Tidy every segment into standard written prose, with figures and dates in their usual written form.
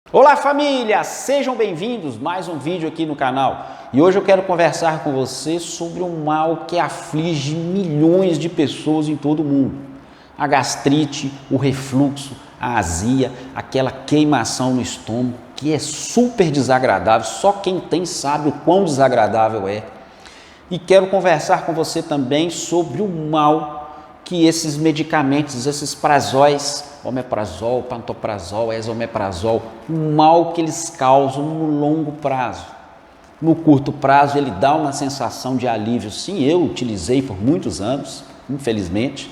Olá família, sejam bem-vindos, mais um vídeo aqui no canal. E hoje eu quero conversar com você sobre um mal que aflige milhões de pessoas em todo o mundo. A gastrite, o refluxo, a azia, aquela queimação no estômago, que é super desagradável, só quem tem sabe o quão desagradável é. E quero conversar com você também sobre o mal que esses medicamentos, esses prazóis, omeprazol, pantoprazol, esomeprazol, o mal que eles causam no longo prazo. No curto prazo ele dá uma sensação de alívio, sim, eu utilizei por muitos anos, infelizmente,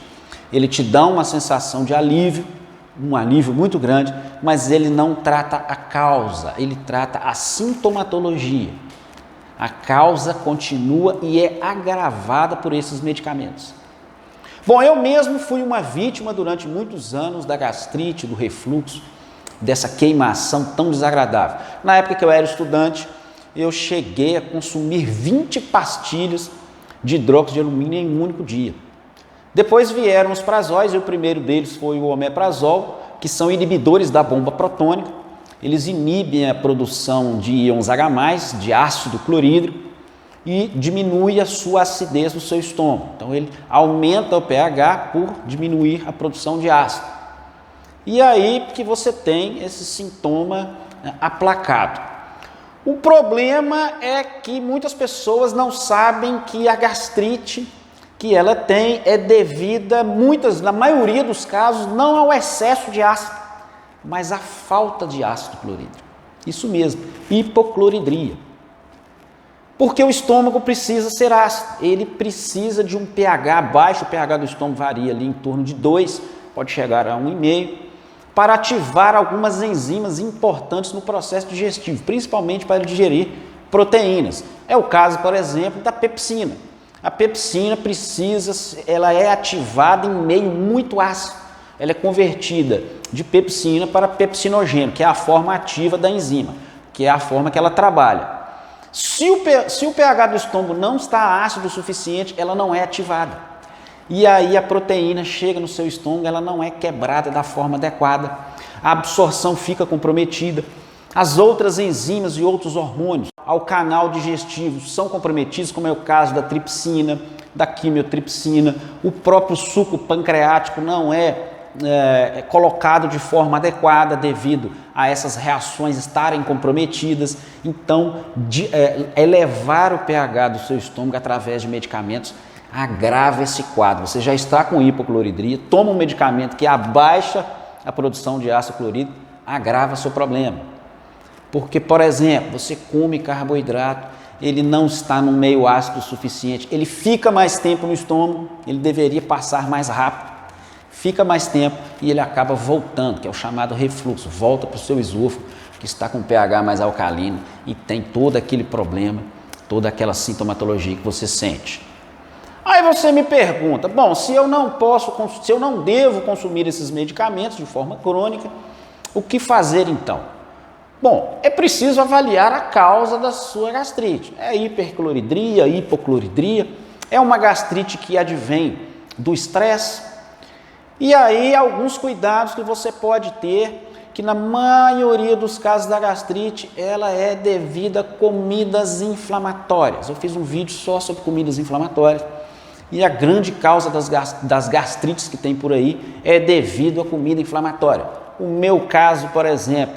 ele te dá uma sensação de alívio, um alívio muito grande, mas ele não trata a causa, ele trata a sintomatologia. A causa continua e é agravada por esses medicamentos. Bom, eu mesmo fui uma vítima durante muitos anos da gastrite, do refluxo, dessa queimação tão desagradável. Na época que eu era estudante, eu cheguei a consumir 20 pastilhas de hidróxido de alumínio em um único dia. Depois vieram os prazóis e o primeiro deles foi o omeprazol, que são inibidores da bomba protônica. Eles inibem a produção de íons H+, de ácido clorídrico, e diminui a sua acidez no seu estômago. Então ele aumenta o pH por diminuir a produção de ácido. E aí que você tem esse sintoma aplacado. O problema é que muitas pessoas não sabem que a gastrite que ela tem é devida, na maioria dos casos, não ao excesso de ácido, mas à falta de ácido clorídrico. Isso mesmo, hipocloridria. Porque o estômago precisa ser ácido, ele precisa de um pH baixo, o pH do estômago varia ali em torno de 2, pode chegar a 1,5, para ativar algumas enzimas importantes no processo digestivo, principalmente para digerir proteínas. É o caso, por exemplo, da pepsina. A pepsina ela é ativada em meio muito ácido, ela é convertida de pepsina para pepsinogênio, que é a forma ativa da enzima, que é a forma que ela trabalha. Se o pH do estômago não está ácido o suficiente, ela não é ativada. E aí a proteína chega no seu estômago, ela não é quebrada da forma adequada. A absorção fica comprometida. As outras enzimas e outros hormônios ao canal digestivo são comprometidos, como é o caso da tripsina, da quimiotripsina. O próprio suco pancreático não é colocado de forma adequada devido a essas reações estarem comprometidas. Então, elevar o pH do seu estômago através de medicamentos agrava esse quadro. Você já está com hipocloridria, toma um medicamento que abaixa a produção de ácido clorídrico, agrava seu problema. Porque, por exemplo, você come carboidrato, ele não está no meio ácido o suficiente, ele fica mais tempo no estômago, ele deveria passar mais rápido. Fica mais tempo e ele acaba voltando, que é o chamado refluxo, volta para o seu esôfago, que está com pH mais alcalino e tem todo aquele problema, toda aquela sintomatologia que você sente. Aí você me pergunta, bom, se eu não devo consumir esses medicamentos de forma crônica, o que fazer então? Bom, é preciso avaliar a causa da sua gastrite. É hipercloridria, hipocloridria, é uma gastrite que advém do estresse. E aí, alguns cuidados que você pode ter, que na maioria dos casos da gastrite, ela é devida a comidas inflamatórias. Eu fiz um vídeo só sobre comidas inflamatórias e a grande causa das gastrites que tem por aí é devido à comida inflamatória. O meu caso, por exemplo,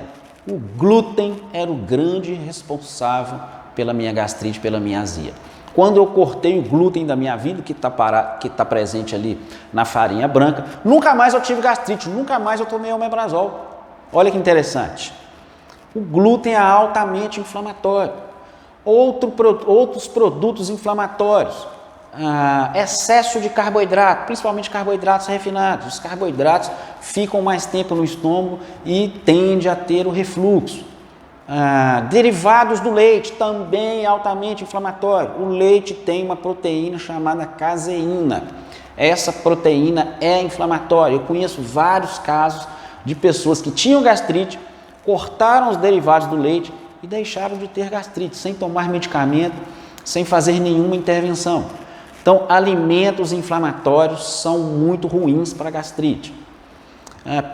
o glúten era o grande responsável pela minha gastrite, pela minha azia. Quando eu cortei o glúten da minha vida, que está presente ali na farinha branca, nunca mais eu tive gastrite, nunca mais eu tomei omeprazol. Olha que interessante. O glúten é altamente inflamatório. Outros produtos inflamatórios, excesso de carboidrato, principalmente carboidratos refinados. Os carboidratos ficam mais tempo no estômago e tende a ter o refluxo. Derivados do leite, também altamente inflamatório. O leite tem uma proteína chamada caseína. Essa proteína é inflamatória. Eu conheço vários casos de pessoas que tinham gastrite, cortaram os derivados do leite e deixaram de ter gastrite, sem tomar medicamento, sem fazer nenhuma intervenção. Então, alimentos inflamatórios são muito ruins para a gastrite.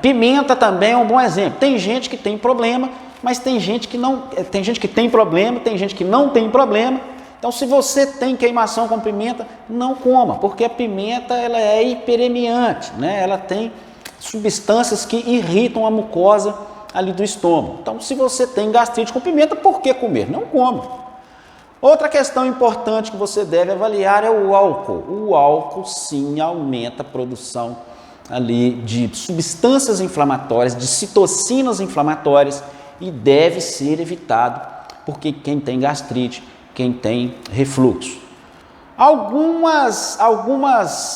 Pimenta também é um bom exemplo. Tem gente que tem problema mas tem gente que não, tem gente que tem problema, tem gente que não tem problema. Então, se você tem queimação com pimenta, não coma, porque a pimenta ela é hiperemiante, né? Ela tem substâncias que irritam a mucosa ali do estômago. Então, se você tem gastrite com pimenta, por que comer? Não coma. Outra questão importante que você deve avaliar é o álcool. O álcool, sim, aumenta a produção ali de substâncias inflamatórias, de citocinas inflamatórias e deve ser evitado, porque quem tem gastrite, quem tem refluxo. Algumas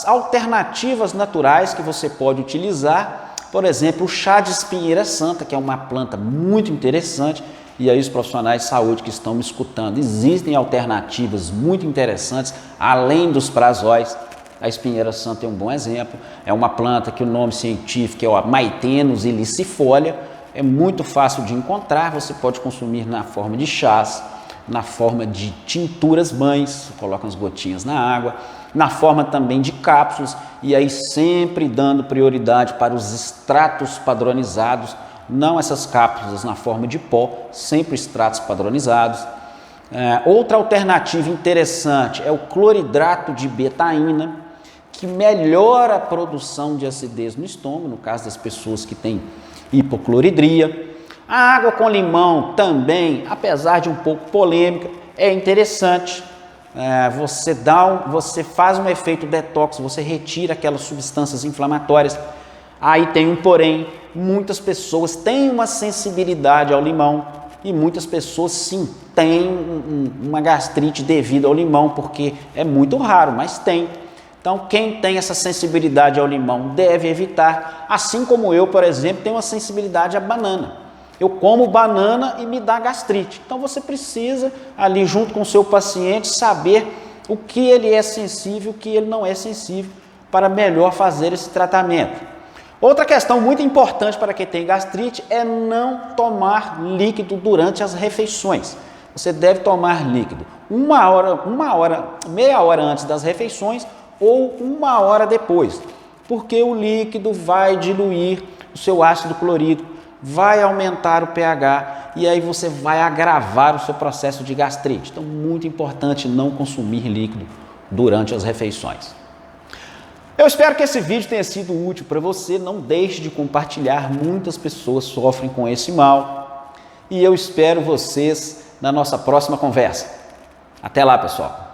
alternativas naturais que você pode utilizar, por exemplo, o chá de espinheira santa, que é uma planta muito interessante, e aí os profissionais de saúde que estão me escutando, existem alternativas muito interessantes, além dos prazóis. A espinheira santa é um bom exemplo, é uma planta que o nome científico é Maithenus ilicifolia, é muito fácil de encontrar, você pode consumir na forma de chás, na forma de tinturas banhos, coloca umas gotinhas na água, na forma também de cápsulas, e aí sempre dando prioridade para os extratos padronizados, não essas cápsulas na forma de pó, sempre extratos padronizados. Outra alternativa interessante é o cloridrato de betaína, que melhora a produção de acidez no estômago, no caso das pessoas que têm hipocloridria. A água com limão também, apesar de um pouco polêmica, é interessante. Você faz um efeito detox, você retira aquelas substâncias inflamatórias. Aí tem um porém, muitas pessoas têm uma sensibilidade ao limão e muitas pessoas sim têm uma gastrite devido ao limão, porque é muito raro, mas tem. Então, quem tem essa sensibilidade ao limão deve evitar, assim como eu, por exemplo, tenho uma sensibilidade à banana. Eu como banana e me dá gastrite. Então, você precisa, ali junto com o seu paciente, saber o que ele é sensível e o que ele não é sensível para melhor fazer esse tratamento. Outra questão muito importante para quem tem gastrite é não tomar líquido durante as refeições. Você deve tomar líquido meia hora antes das refeições ou 1 hora depois, porque o líquido vai diluir o seu ácido clorídrico, vai aumentar o pH e aí você vai agravar o seu processo de gastrite. Então, muito importante não consumir líquido durante as refeições. Eu espero que esse vídeo tenha sido útil para você. Não deixe de compartilhar, muitas pessoas sofrem com esse mal. E eu espero vocês na nossa próxima conversa. Até lá, pessoal!